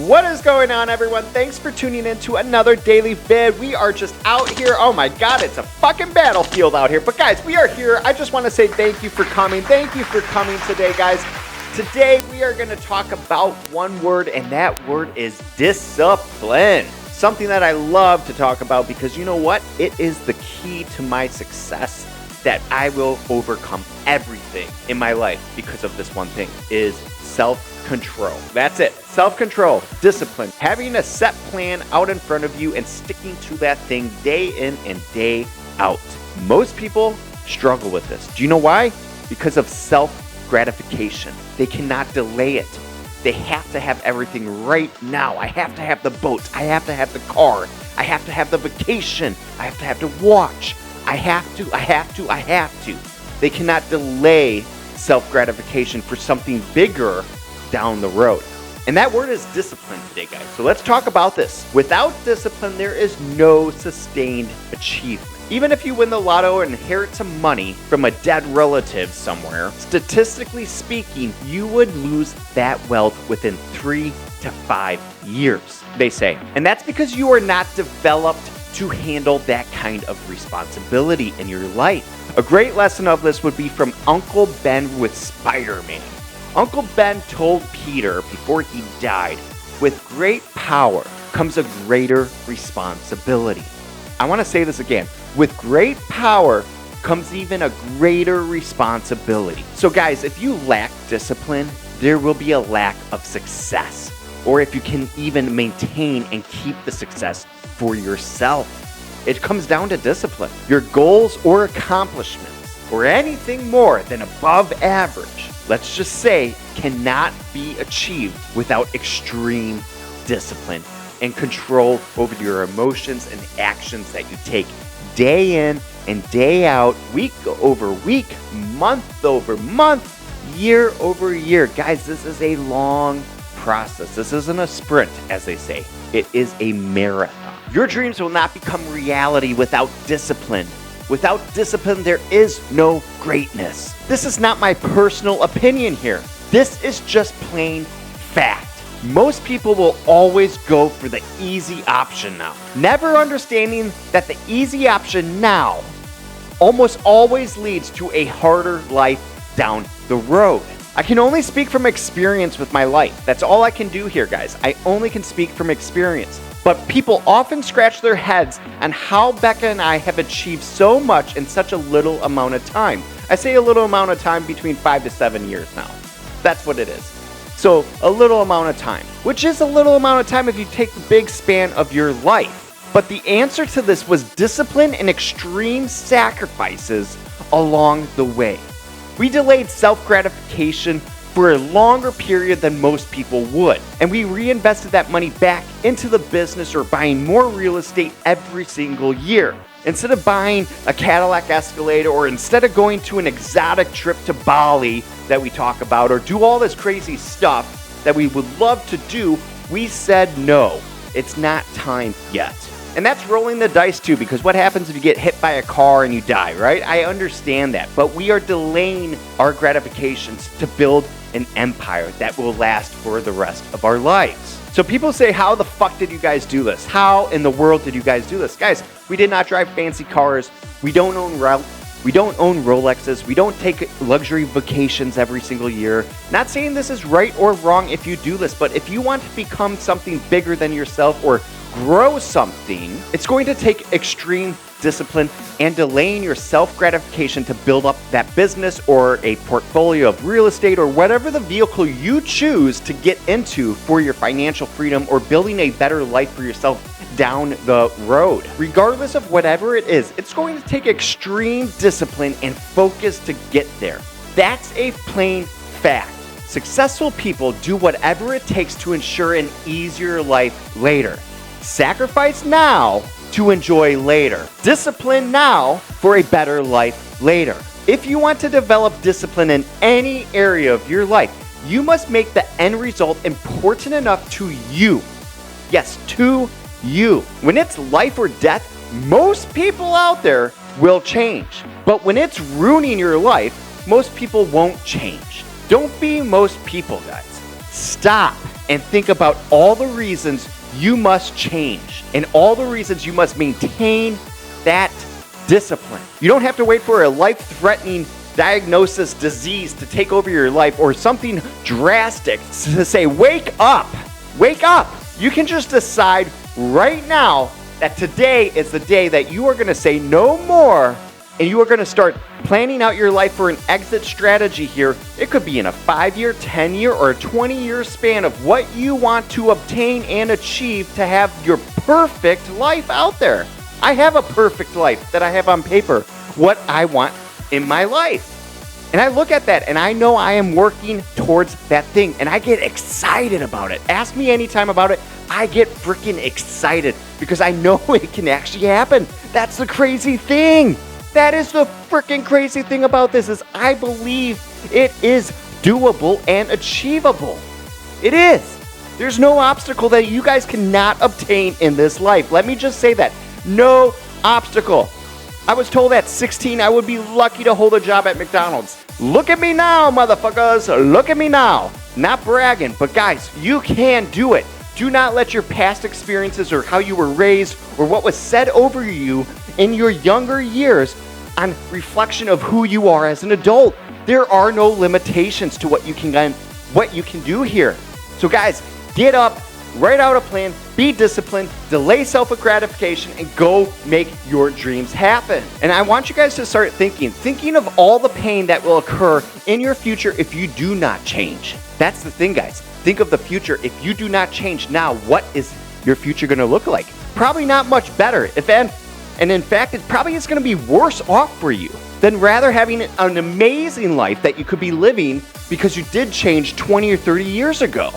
What is going on, everyone? Thanks for tuning in to another daily vid. We are just out here. Oh my god, it's a fucking battlefield out here. But guys, we are here. I just want to say thank you for coming. Thank you for coming today, guys. Today we are going to talk about one word, and that word is discipline. Something that I love to talk about because you know what? It is the key to my success, that I will overcome everything in my life because of this one thing, is self-control. That's it. Self-control, discipline, having a set plan out in front of you and sticking to that thing day in and day out. Most people struggle with this. Do you know why? Because of self-gratification. They cannot delay it. They have to have everything right now. I have to have the boat. I have to have the car. I have to have the vacation. I have to have the watch. I have to. They cannot delay self-gratification for something bigger down the road. And that word is discipline today, guys. So let's talk about this. Without discipline, there is no sustained achievement. Even if you win the lotto or inherit some money from a dead relative somewhere, statistically speaking, you would lose that wealth within 3 to 5 years, they say. And that's because you are not developed to handle that kind of responsibility in your life. A great lesson of this would be from Uncle Ben with Spider-Man. Uncle Ben told Peter before he died, with great power comes a greater responsibility. I want to say this again. With great power comes even a greater responsibility. So guys, if you lack discipline, there will be a lack of success. Or if you can even maintain and keep the success for yourself. It comes down to discipline. Your goals or accomplishments, or anything more than above average, let's just say, cannot be achieved without extreme discipline and control over your emotions and actions that you take day in and day out, week over week, month over month, year over year. Guys, this is a long process. This isn't a sprint, as they say. It is a marathon. Your dreams will not become reality without discipline. Without discipline, there is no greatness. This is not my personal opinion here. This is just plain fact. Most people will always go for the easy option now, never understanding that the easy option now almost always leads to a harder life down the road. I can only speak from experience with my life. That's all I can do here, guys. I only can speak from experience. But people often scratch their heads on how Becca and I have achieved so much in such a little amount of time. I say a little amount of time, between 5 to 7 years now. That's what it is. So a little amount of time, which is a little amount of time if you take the big span of your life. But the answer to this was discipline and extreme sacrifices along the way. We delayed self-gratification for a longer period than most people would. And we reinvested that money back into the business or buying more real estate every single year. Instead of buying a Cadillac Escalade, or instead of going to an exotic trip to Bali that we talk about, or do all this crazy stuff that we would love to do, we said no, it's not time yet. And that's rolling the dice too, because what happens if you get hit by a car and you die, right? I understand that, but we are delaying our gratifications to build an empire that will last for the rest of our lives. So people say, how the fuck did you guys do this? How in the world did you guys do this? Guys, we did not drive fancy cars. We don't own Rolexes. We don't take luxury vacations every single year. Not saying this is right or wrong if you do this, but if you want to become something bigger than yourself or grow something, it's going to take extreme discipline and delaying your self-gratification to build up that business or a portfolio of real estate or whatever the vehicle you choose to get into for your financial freedom or building a better life for yourself down the road. Regardless of whatever it is, it's going to take extreme discipline and focus to get there. That's a plain fact. Successful people do whatever it takes to ensure an easier life later. Sacrifice now to enjoy later. Discipline now for a better life later. If you want to develop discipline in any area of your life, you must make the end result important enough to you. Yes, to you. When it's life or death, most people out there will change. But when it's ruining your life, most people won't change. Don't be most people, guys. Stop and think about all the reasons you must change and all the reasons you must maintain that discipline. You don't have to wait for a life-threatening diagnosis, disease to take over your life or something drastic to say, wake up, wake up. You can just decide right now that today is the day that you are going to say no more, and you are going to start planning out your life for an exit strategy here. It could be in a 5-year, 10-year, or a 20-year span of what you want to obtain and achieve to have your perfect life out there. I have a perfect life that I have on paper, what I want in my life. And I look at that and I know I am working towards that thing and I get excited about it. Ask me anytime about it. I get freaking excited because I know it can actually happen. That's the crazy thing. That is the freaking crazy thing about this is I believe it is doable and achievable. It is. There's no obstacle that you guys cannot obtain in this life. Let me just say that. No obstacle. I was told at 16 I would be lucky to hold a job at McDonald's. Look at me now, motherfuckers. Look at me now. Not bragging, but guys, you can do it. Do not let your past experiences or how you were raised or what was said over you in your younger years on reflection of who you are as an adult. There are no limitations to what you can do here. So guys, get up, write out a plan, be disciplined, delay self-gratification, and go make your dreams happen. And I want you guys to start thinking of all the pain that will occur in your future if you do not change. That's the thing, guys. Think of the future. If you do not change now, what is your future going to look like? Probably not much better. And in fact, it probably is going to be worse off for you than rather having an amazing life that you could be living because you did change 20 or 30 years ago.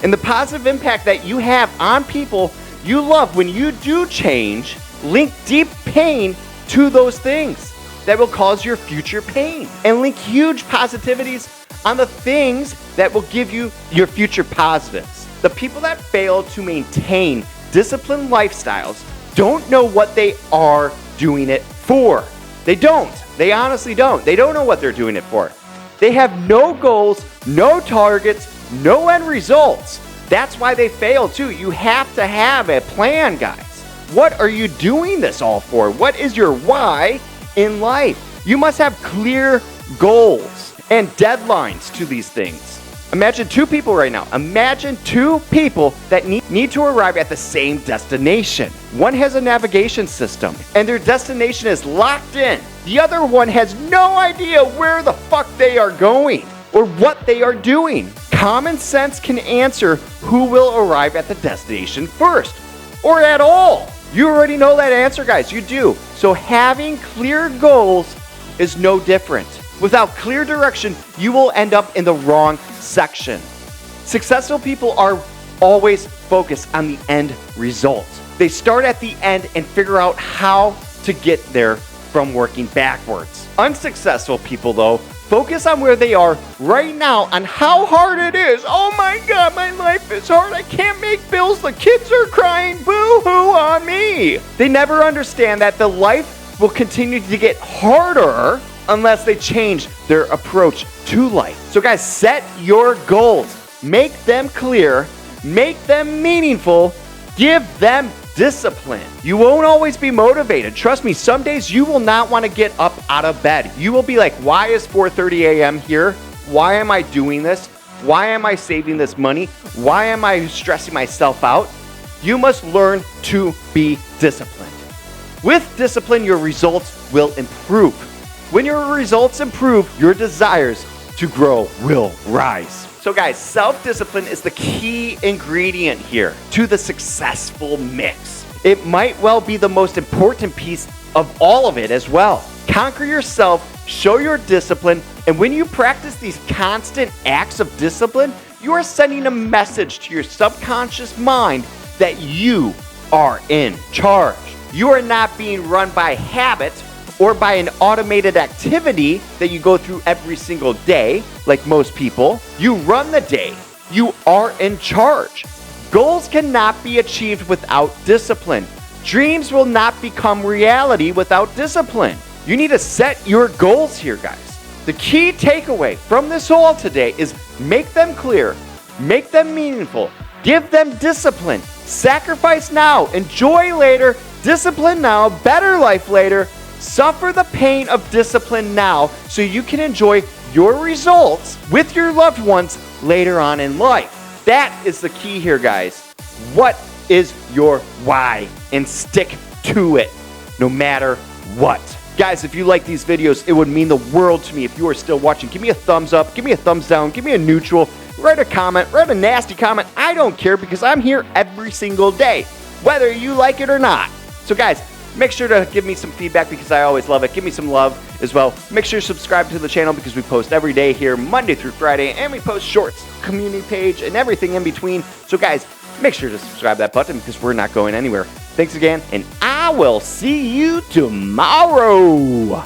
And the positive impact that you have on people you love when you do change, link deep pain to those things that will cause your future pain. And link huge positivities on the things that will give you your future positives. The people that fail to maintain disciplined lifestyles don't know what they are doing it for. They don't. They honestly don't. They don't know what they're doing it for. They have no goals, no targets, no end results. That's why they fail too. You have to have a plan, guys. What are you doing this all for? What is your why in life? You must have clear goals and deadlines to these things. Imagine two people right now. Imagine two people that need to arrive at the same destination. One has a navigation system and their destination is locked in. The other one has no idea where the fuck they are going or what they are doing. Common sense can answer who will arrive at the destination first or at all. You already know that answer, guys. You do. So having clear goals is no different. Without clear direction, you will end up in the wrong section. Successful people are always focused on the end result. They start at the end and figure out how to get there from working backwards. Unsuccessful people, though, focus on where they are right now on how hard it is. Oh my God, my life is hard. I can't make bills. The kids are crying. Boo-hoo on me. They never understand that the life will continue to get harder unless they change their approach to life. So guys, set your goals. Make them clear. Make them meaningful. Give them discipline. You won't always be motivated. Trust me, some days you will not want to get up out of bed. You will be like, why is 4:30 a.m. here? Why am I doing this? Why am I saving this money? Why am I stressing myself out? You must learn to be disciplined. With discipline, your results will improve. When your results improve, your desires to grow will rise. So guys, self-discipline is the key ingredient here to the successful mix. It might well be the most important piece of all of it as well. Conquer yourself, show your discipline, and when you practice these constant acts of discipline, you are sending a message to your subconscious mind that you are in charge. You are not being run by habit or by an automated activity that you go through every single day, like most people. You run the day. You are in charge. Goals cannot be achieved without discipline. Dreams will not become reality without discipline. You need to set your goals here, guys. The key takeaway from this all today is make them clear, Make them meaningful. Give them discipline. Sacrifice now. Enjoy later. Discipline now. Better life later. Suffer the pain of discipline now so you can enjoy your results with your loved ones later on in life. That is the key here, guys. What is your why? And stick to it no matter what. Guys, if you like these videos, it would mean the world to me if you are still watching. Give me a thumbs up, give me a thumbs down, give me a neutral, write a comment, write a nasty comment. I don't care because I'm here every single day, whether you like it or not. So guys, make sure to give me some feedback because I always love it. Give me some love as well. Make sure to subscribe to the channel because we post every day here, Monday through Friday, and we post shorts, community page, and everything in between. So guys, make sure to subscribe to that button because we're not going anywhere. Thanks again, and I will see you tomorrow.